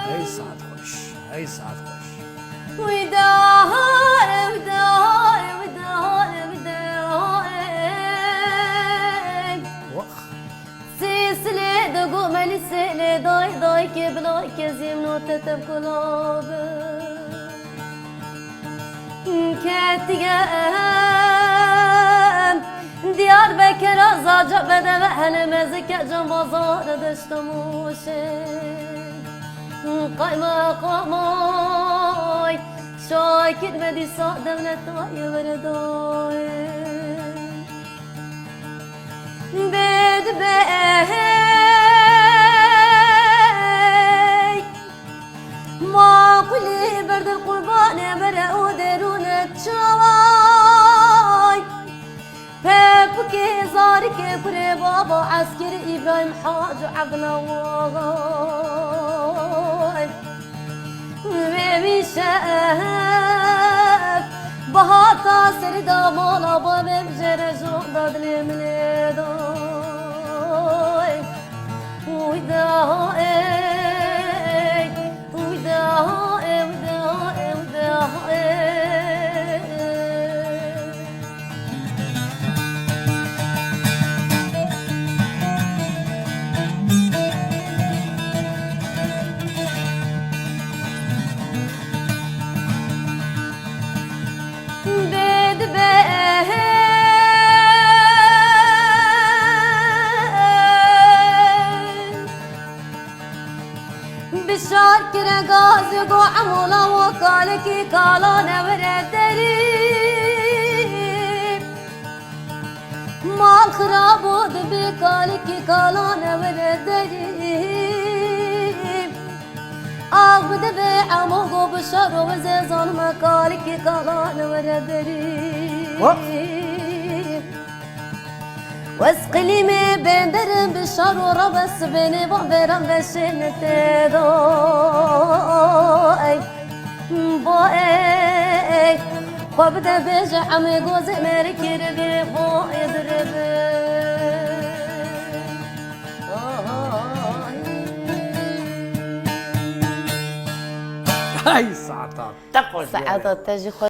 هاي ساعة خوش، هاي ساعة خوش. وخ سلسلة دقوم لسلة داي كبلاي كزيم نوتة بكلابة كاتيام ديار بكر زاجة بدا بحنا مزكة جنب بازار دشتموشي قايمة قاماي شاكر بدي صادم نتاي ورداي بد بهي ما قلي برد القربان برا ودرون الشواي بابكي زارك بري بابا عسكر إبراهيم حاج عبنا واغاي بيبي شاف بهاتا سردا مالا بابا بجرجون دادلي مليداي وداي وداي وداي وداي بد بهي بشارك رقاز يقو عمولا وقالكي قالا نورة دريب ما الخراب ودبي قالكي قالا نورة دريب أغبد بعموغو بشار وزيزان مكالكي قالا نورة دريب واسقلي مي بندرم بشار وربس بني بابرم بشين تداي باي وابدا بيجي عمي جوزي مركي ربي باي دربي هاي ساعة تقعد سعادة تجي